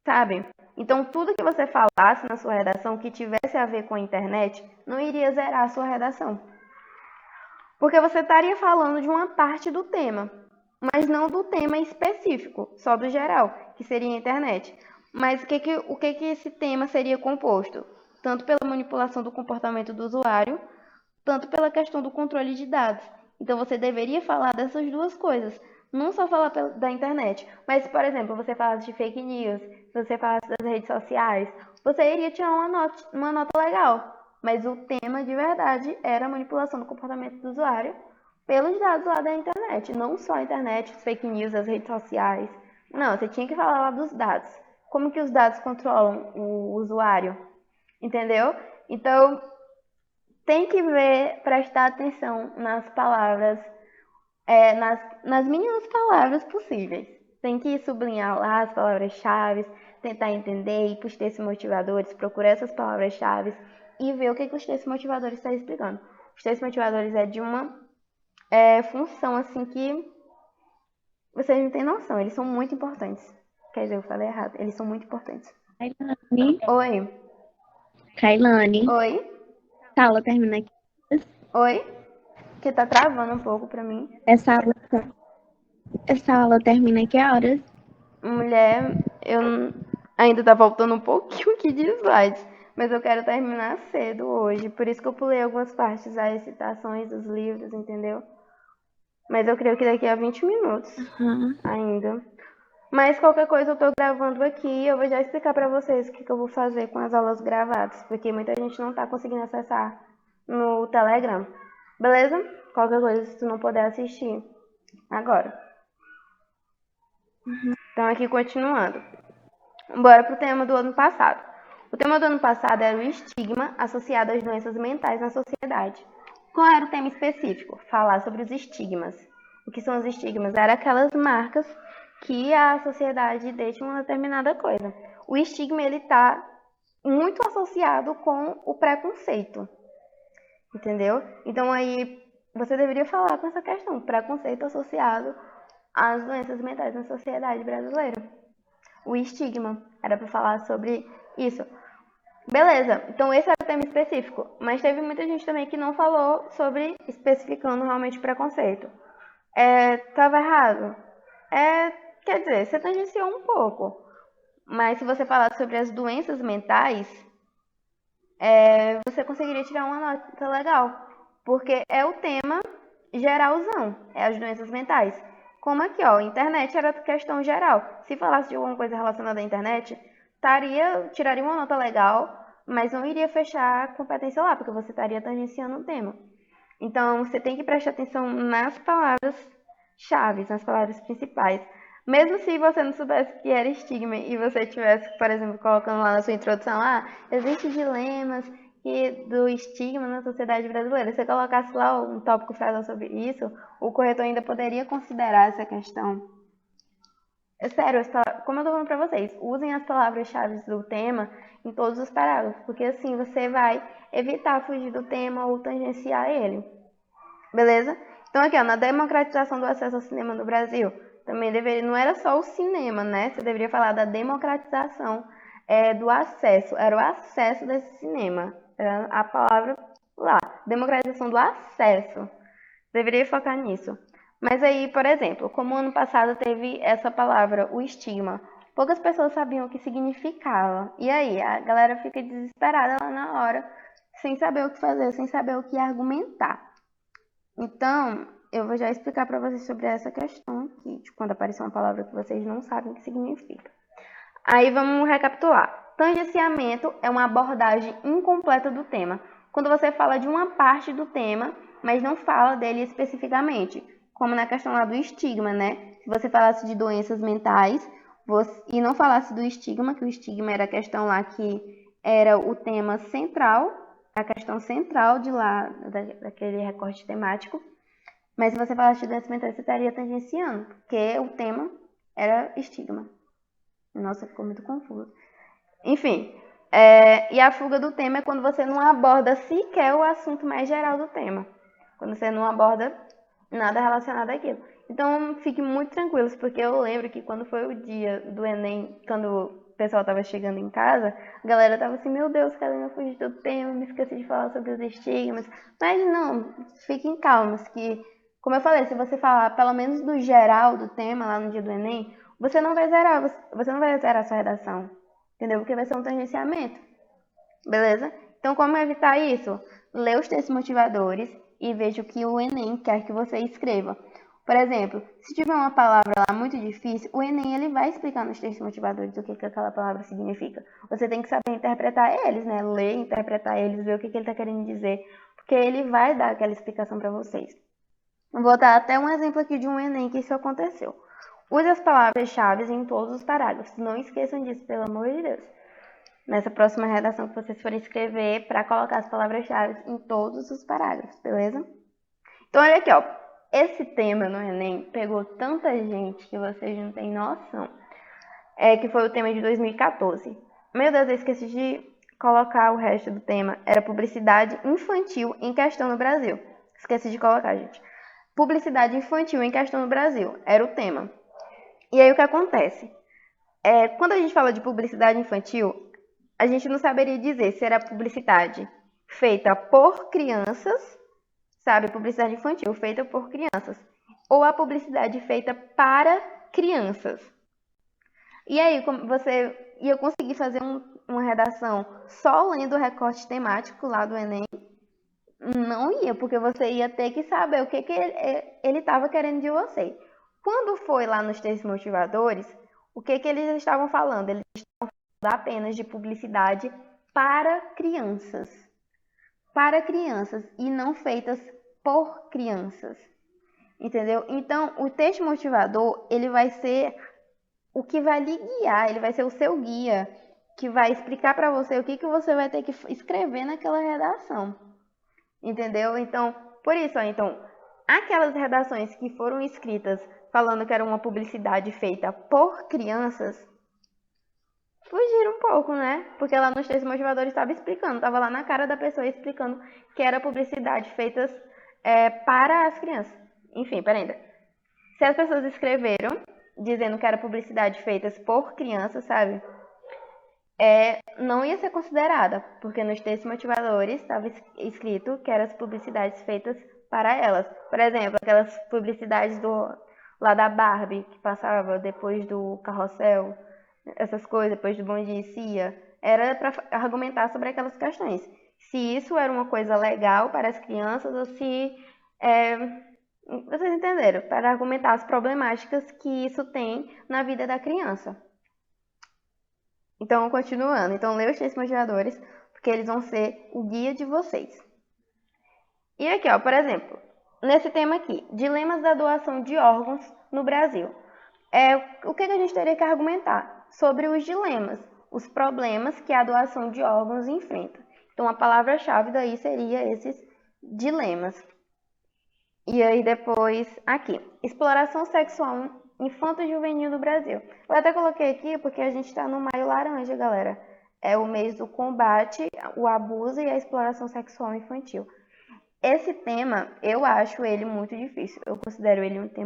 sabe? Então, tudo que você falasse na sua redação que tivesse a ver com a internet, não iria zerar a sua redação. Porque você estaria falando de uma parte do tema, mas não do tema específico, só do geral, que seria a internet. Mas o que esse tema seria composto? Tanto pela manipulação do comportamento do usuário, tanto pela questão do controle de dados. Então, você deveria falar dessas duas coisas. Não só falar da internet, mas, por exemplo, você falasse de fake news, se você falasse das redes sociais, você iria tirar uma nota legal. Mas o tema de verdade era a manipulação do comportamento do usuário pelos dados lá da internet. Não só a internet, os fake news, as redes sociais. Não, você tinha que falar lá dos dados. Como que os dados controlam o usuário? Entendeu? Então, tem que prestar atenção nas palavras, nas mínimas palavras possíveis. Tem que sublinhar lá as palavras-chave, tentar entender, ir para os textos motivadores, procurar essas palavras-chave e ver o que os textos motivadores estão explicando. Os textos motivadores é de uma função assim que vocês não têm noção, eles são muito importantes. Quer dizer, eu falei errado, eles são muito importantes. Kailane. Oi. Kailane. Oi. Essa aula termina aqui. Oi. Que tá travando um pouco pra mim. Essa aula termina que horas? Mulher, eu ainda tá faltando um pouquinho aqui de slides, mas eu quero terminar cedo hoje, por isso que eu pulei algumas partes das citações dos livros, entendeu? Mas eu creio que daqui a 20 minutos ainda. Mas qualquer coisa eu tô gravando aqui e eu vou já explicar pra vocês o que eu vou fazer com as aulas gravadas, porque muita gente não tá conseguindo acessar no Telegram. Beleza? Qualquer coisa, se tu não puder assistir agora. Então, aqui continuando. Bora pro tema do ano passado. O tema do ano passado era o estigma associado às doenças mentais na sociedade. Qual era o tema específico? Falar sobre os estigmas. O que são os estigmas? Eram aquelas marcas que a sociedade deixa uma determinada coisa. O estigma, ele está muito associado com o preconceito. Entendeu? Então, aí, você deveria falar com essa questão. Preconceito associado às doenças mentais na sociedade brasileira. O estigma. Era para falar sobre isso. Beleza, então esse é o tema específico. Mas teve muita gente também que não falou sobre especificando realmente preconceito. Tava errado? Quer dizer, você tangenciou um pouco. Mas se você falar sobre as doenças mentais, você conseguiria tirar uma nota legal. Porque é o tema geralzão, é as doenças mentais. Como aqui, ó, internet era questão geral. Se falasse de alguma coisa relacionada à internet, tiraria uma nota legal, mas não iria fechar a competência lá, porque você estaria tangenciando o tema. Então, você tem que prestar atenção nas palavras-chave, nas palavras principais. Mesmo se você não soubesse que era estigma e você estivesse, por exemplo, colocando lá na sua introdução, existem dilemas do estigma na sociedade brasileira. Se você colocasse lá um tópico falando sobre isso, o corretor ainda poderia considerar essa questão. Sério, como eu tô falando pra vocês, usem as palavras-chave do tema em todos os parágrafos, porque assim você vai evitar fugir do tema ou tangenciar ele. Beleza? Então aqui, ó, na democratização do acesso ao cinema no Brasil, também não era só o cinema, né? Você deveria falar da democratização do acesso, era o acesso desse cinema, era a palavra lá, democratização do acesso, deveria focar nisso. Mas aí, por exemplo, como ano passado teve essa palavra, o estigma, poucas pessoas sabiam o que significava, e aí a galera fica desesperada lá na hora, sem saber o que fazer, sem saber o que argumentar. Então, eu vou já explicar para vocês sobre essa questão aqui, de quando aparecer uma palavra que vocês não sabem o que significa. Aí vamos recapitular. Tangenciamento é uma abordagem incompleta do tema. Quando você fala de uma parte do tema, mas não fala dele especificamente, como na questão lá do estigma, né? Se você falasse de doenças mentais e não falasse do estigma, que o estigma era a questão lá que era o tema central, a questão central de lá, daquele recorte temático. Mas se você falasse de doenças mentais, você estaria tangenciando, porque o tema era estigma. Nossa, ficou muito confuso. Enfim, e a fuga do tema é quando você não aborda sequer o assunto mais geral do tema. Quando você não aborda nada relacionado àquilo. Então, fiquem muito tranquilos, porque eu lembro que quando foi o dia do Enem, quando pessoal tava chegando em casa, a galera tava assim, meu Deus, Kalina, eu fugi do tema, me esqueci de falar sobre os estigmas. Mas não, fiquem calmos, que, como eu falei, se você falar pelo menos do geral do tema lá no dia do Enem, você não vai zerar, você não vai zerar a sua redação, entendeu? Porque vai ser um tangenciamento, beleza? Então, como evitar isso? Lê os textos motivadores e veja o que o Enem quer que você escreva. Por exemplo, se tiver uma palavra lá muito difícil, o Enem ele vai explicar nos textos motivadores o que aquela palavra significa. Você tem que saber interpretar eles, né? Ler, interpretar eles, ver o que ele está querendo dizer, porque ele vai dar aquela explicação para vocês. Vou dar até um exemplo aqui de um Enem que isso aconteceu. Use as palavras-chave em todos os parágrafos. Não esqueçam disso, pelo amor de Deus. Nessa próxima redação que vocês forem escrever, para colocar as palavras-chave em todos os parágrafos, beleza? Então, olha aqui, ó. Esse tema no Enem pegou tanta gente que vocês não têm noção. Que foi o tema de 2014. Meu Deus, eu esqueci de colocar o resto do tema. Era publicidade infantil em questão no Brasil. Esqueci de colocar, gente. Publicidade infantil em questão no Brasil. Era o tema. E aí, o que acontece? Quando a gente fala de publicidade infantil, a gente não saberia dizer se era publicidade feita por crianças, sabe? Publicidade infantil feita por crianças. Ou a publicidade feita para crianças. E aí, você ia conseguir fazer uma redação só lendo o recorte temático lá do Enem? Não ia, porque você ia ter que saber o que ele estava querendo de você. Quando foi lá nos textos motivadores, o que eles estavam falando? Eles estavam falando apenas de publicidade para crianças. Para crianças e não feitas por crianças. Entendeu? Então, o texto motivador, ele vai ser o que vai lhe guiar, ele vai ser o seu guia, que vai explicar para você o que você vai ter que escrever naquela redação. Entendeu? Então, por isso, ó, então, aquelas redações que foram escritas falando que era uma publicidade feita por crianças, fugiram um pouco, né? Porque lá nos textos motivadores estava explicando, estava lá na cara da pessoa explicando que era publicidade feita para as crianças. Enfim, peraí. Se as pessoas escreveram dizendo que era publicidade feita por crianças, sabe? Não ia ser considerada, porque nos textos motivadores estava escrito que eram as publicidades feitas para elas. Por exemplo, aquelas publicidades lá da Barbie, que passava depois do Carrossel, essas coisas, depois do Bom Dia e Cia, era para argumentar sobre aquelas questões. Se isso era uma coisa legal para as crianças ou se... vocês entenderam? Para argumentar as problemáticas que isso tem na vida da criança. Então, continuando. Então, leia os textos motivadores, porque eles vão ser o guia de vocês. E aqui, ó, por exemplo, nesse tema aqui, dilemas da doação de órgãos no Brasil. O que a gente teria que argumentar? Sobre os dilemas, os problemas que a doação de órgãos enfrenta. Então, a palavra-chave daí seria esses dilemas. E aí depois, aqui, exploração sexual infanto-juvenil no Brasil. Eu até coloquei aqui porque a gente está no Maio Laranja, galera. É o mês do combate, o abuso e a exploração sexual infantil. Esse tema, eu acho ele muito difícil. Eu considero ele um tema